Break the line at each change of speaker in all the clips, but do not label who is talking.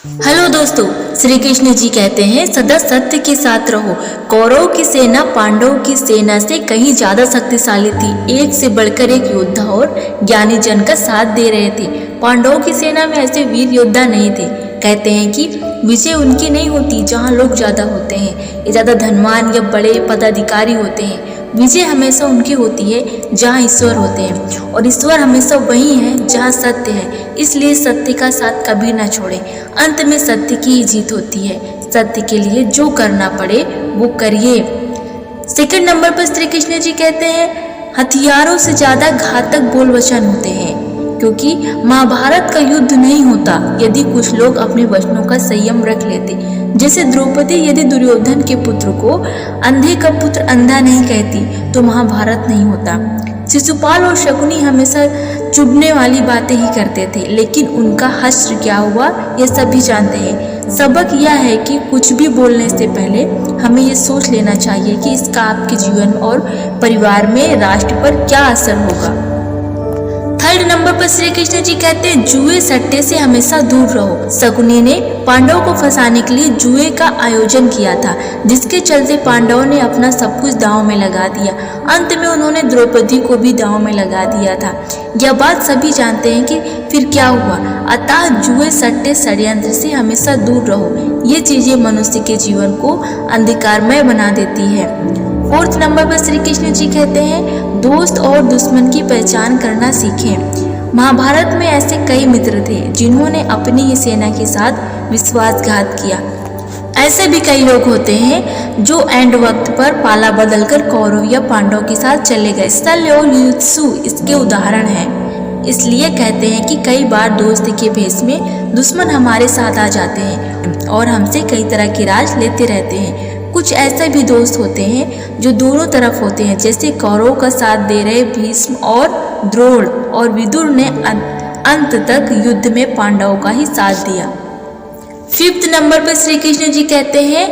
Hello दोस्तों, श्री कृष्ण जी कहते हैं सदा सत्य के साथ रहो। कौरव की सेना पांडवों की सेना से कहीं ज्यादा शक्तिशाली थी। एक से बढ़कर एक योद्धा और ज्ञानी जन का साथ दे रहे थे। पांडवों की सेना में ऐसे वीर योद्धा नहीं थे। कहते हैं कि विजय उनकी नहीं होती जहाँ लोग ज्यादा होते हैं, ये ज्यादा धनवान या बड़े पदाधिकारी होते हैं। विजय हमेशा उनकी होती है जहाँ ईश्वर होते हैं, और ईश्वर हमेशा वही है जहाँ सत्य है। इसलिए सत्य का साथ कभी ना छोड़ें। अंत में सत्य की ही जीत होती है। सत्य के लिए जो करना पड़े वो करिए। सेकंड नंबर पर श्री कृष्ण जी कहते हैं हथियारों से ज्यादा घातक बोल वचन होते हैं, क्योंकि महाभारत का युद्ध नहीं होता यदि कुछ लोग अपने वचनों का संयम रख लेते। जैसे द्रौपदी यदि दुर्योधन के पुत्र को अंधे का पुत्र अंधा नहीं कहती तो महाभारत नहीं होता। शिशुपाल और शकुनी हमेशा चुभने वाली बातें ही करते थे, लेकिन उनका हश्र क्या हुआ यह सभी जानते हैं। सबक यह है कि कुछ भी बोलने से पहले हमें ये सोच लेना चाहिए कि इसका आपके जीवन और परिवार में, राष्ट्र पर क्या असर होगा। थर्ड नंबर पर श्री कृष्ण जी कहते हैं जुए सट्टे से हमेशा दूर रहो। शकुनी ने पांडवों को फंसाने के लिए जुए का आयोजन किया था, जिसके चलते पांडवों ने अपना सब कुछ दांव में लगा दिया। अंत में उन्होंने द्रौपदी को भी दांव में लगा दिया था। यह बात सभी जानते हैं कि फिर क्या हुआ। अतः जुए सट्टे षड्यंत्र से हमेशा दूर रहो। ये चीजें मनुष्य के जीवन को अंधकारमय बना देती है। फोर्थ नंबर पर श्री कृष्ण जी कहते हैं दोस्त और दुश्मन की पहचान करना सीखें। महाभारत में ऐसे कई मित्र थे जिन्होंने अपनी ही सेना के साथ विश्वासघात किया। ऐसे भी कई लोग होते हैं जो एंड वक्त पर पाला बदलकर कौरव या पांडव के साथ चले गए। शल्य और युयुत्सु इसके उदाहरण हैं। इसलिए कहते हैं कि कई बार दोस्त के भेष में दुश्मन हमारे साथ आ जाते हैं और हमसे कई तरह की राज लेते रहते हैं। कुछ ऐसे भी दोस्त होते हैं जो दोनों तरफ होते हैं, जैसे कौरवों का साथ दे रहे भीष्म और द्रोण और विदुर ने अंत तक युद्ध में पांडवों का ही साथ दिया। फिफ्थ नंबर पर श्री कृष्ण जी कहते हैं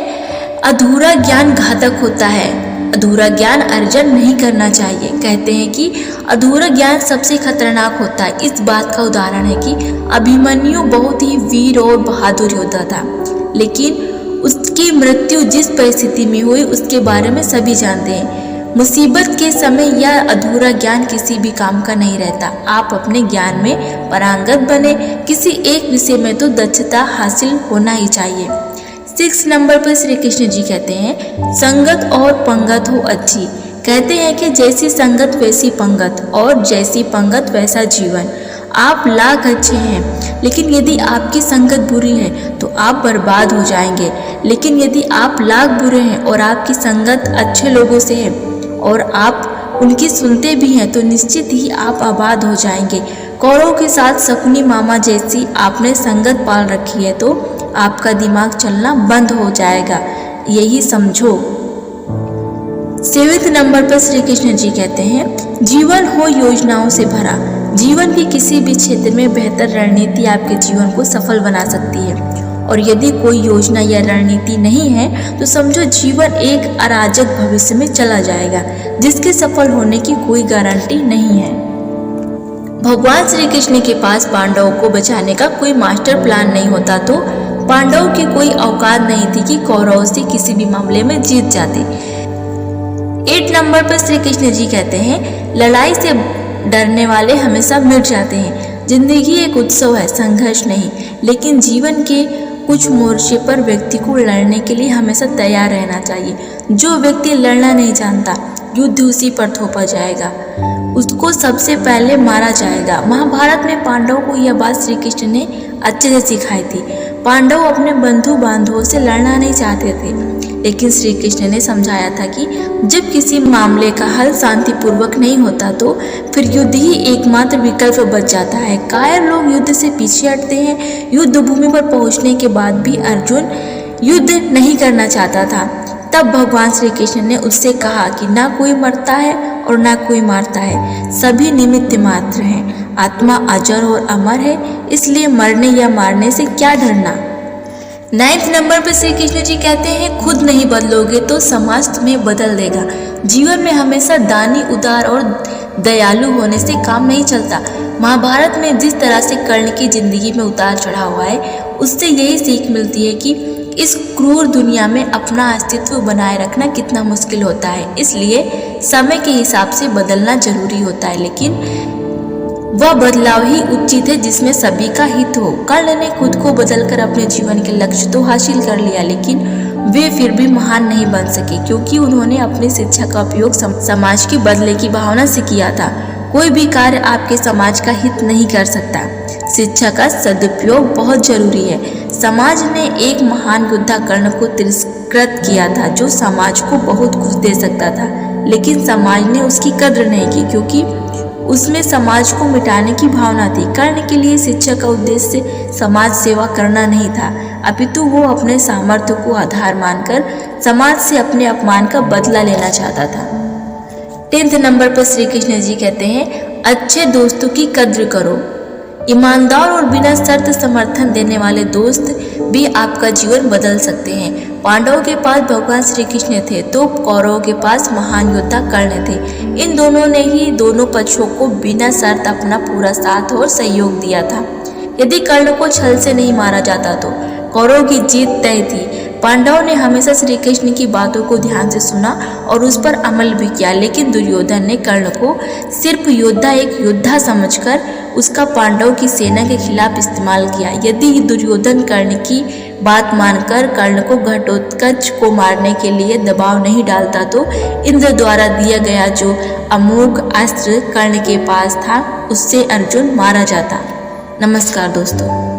अधूरा ज्ञान घातक होता है। अधूरा ज्ञान अर्जन नहीं करना चाहिए। कहते हैं कि अधूरा ज्ञान सबसे खतरनाक होता है। इस बात का उदाहरण है कि अभिमन्यु बहुत ही वीर और बहादुर योद्धा था, लेकिन उसकी मृत्यु जिस परिस्थिति में हुई उसके बारे में सभी जानते हैं। मुसीबत के समय यह अधूरा ज्ञान किसी भी काम का नहीं रहता। आप अपने ज्ञान में पारंगत बने। किसी एक विषय में तो दक्षता हासिल होना ही चाहिए। 6 नंबर पर श्री कृष्ण जी कहते हैं संगत और पंगत हो अच्छी। कहते हैं कि जैसी संगत वैसी पंगत, और जैसी पंगत वैसा जीवन। आप लाख अच्छे हैं, लेकिन यदि आपकी संगत बुरी है तो आप बर्बाद हो जाएंगे। लेकिन यदि आप लाख बुरे हैं और आपकी संगत अच्छे लोगों से है और आप उनकी सुनते भी हैं तो निश्चित ही आप आबाद हो जाएंगे। कौरव के साथ शकुनी मामा जैसी आपने संगत पाल रखी है तो आपका दिमाग चलना बंद हो जाएगा, यही समझो। 7 नंबर पर श्री कृष्ण जी कहते हैं जीवन हो योजनाओं से भरा। जीवन के किसी भी क्षेत्र में बेहतर रणनीति आपके जीवन को सफल बना सकती है, और यदि कोई योजना या रणनीति नहीं है तो समझो जीवन एक अराजक भविष्य में चला जाएगा, जिसके सफल होने की कोई गारंटी नहीं है। भगवान श्री कृष्ण के पास पांडवों को बचाने का कोई मास्टर प्लान नहीं होता तो पांडवों की कोई औकात नहीं थी कि कौरवों से किसी भी मामले में जीत जाते। 8 नंबर पर श्री कृष्ण जी कहते हैं लड़ाई से डरने वाले हमेशा मिट जाते हैं। जिंदगी एक उत्सव है, संघर्ष नहीं। लेकिन जीवन के कुछ मोर्चे पर व्यक्ति को लड़ने के लिए हमेशा तैयार रहना चाहिए। जो व्यक्ति लड़ना नहीं जानता, युद्ध उसी पर थोपा जाएगा, उसको सबसे पहले मारा जाएगा। महाभारत में पांडवों को यह बात श्री कृष्ण ने अच्छे से सिखाई थी। पांडव अपने बंधु बांधवों से लड़ना नहीं चाहते थे, लेकिन श्री कृष्ण ने समझाया था कि जब किसी मामले का हल शांतिपूर्वक नहीं होता तो फिर युद्ध ही एकमात्र विकल्प बच जाता है। कायर लोग युद्ध से पीछे हटते हैं। युद्ध भूमि पर पहुंचने के बाद भी अर्जुन युद्ध नहीं करना चाहता था। तब भगवान श्री कृष्ण ने उससे कहा कि ना कोई मरता है और ना कोई मारता है, सभी निमित्त मात्र हैं। आत्मा अजर और अमर है, इसलिए मरने या मारने से क्या डरना। 9 नंबर पर श्री कृष्ण जी कहते हैं खुद नहीं बदलोगे तो समाज तुम्हें बदल देगा। जीवन में हमेशा दानी, उदार और दयालु होने से काम नहीं चलता। महाभारत में जिस तरह से कर्ण की जिंदगी में उतार चढ़ाव हुआ है, उससे यही सीख मिलती है कि इस क्रूर दुनिया में अपना अस्तित्व बनाए रखना कितना मुश्किल होता है। इसलिए समय के हिसाब से बदलना जरूरी होता है, लेकिन वह बदलाव ही उचित है जिसमें सभी का हित हो। कर्ण ने खुद को बदलकर अपने जीवन के लक्ष्य तो हासिल कर लिया, लेकिन वे फिर भी महान नहीं बन सके, क्योंकि उन्होंने अपनी शिक्षा का उपयोग समाज के बदले की भावना से किया था। कोई भी कार्य आपके समाज का हित नहीं कर सकता। शिक्षा का सदुपयोग बहुत जरूरी है। समाज ने एक महान योद्धा कर्ण को तिरस्कृत किया था, जो समाज को बहुत कुछ दे सकता था, लेकिन समाज ने उसकी कद्र नहीं की, क्योंकि उसमें समाज को मिटाने की भावना थी। कर्ण के लिए शिक्षा का उद्देश्य समाज सेवा करना नहीं था, अपितु वो अपने सामर्थ्य को आधार मानकर समाज से अपने अपमान का बदला लेना चाहता था। 10th नंबर पर श्री कृष्ण जी कहते हैं, अच्छे दोस्तों की कद्र करो। ईमानदार और बिना शर्त समर्थन देने वाले दोस्त भी आपका जीवन बदल सकते हैं। पांडवों के पास भगवान श्री कृष्ण थे तो कौरवों के पास महान योद्धा कर्ण थे। इन दोनों ने ही दोनों पक्षों को बिना शर्त अपना पूरा साथ और सहयोग दिया था। यदि कर्ण को छल से नहीं मारा जाता तो कौरवों की जीत तय थी। पांडवों ने हमेशा श्री कृष्ण की बातों को ध्यान से सुना और उस पर अमल भी किया, लेकिन दुर्योधन ने कर्ण को सिर्फ एक योद्धा समझकर उसका पांडवों की सेना के खिलाफ इस्तेमाल किया। यदि दुर्योधन कर्ण की बात मानकर कर्ण को घटोत्कच को मारने के लिए दबाव नहीं डालता तो इंद्र द्वारा दिया गया जो अमोघ अस्त्र कर्ण के पास था, उससे अर्जुन मारा जाता। नमस्कार दोस्तों।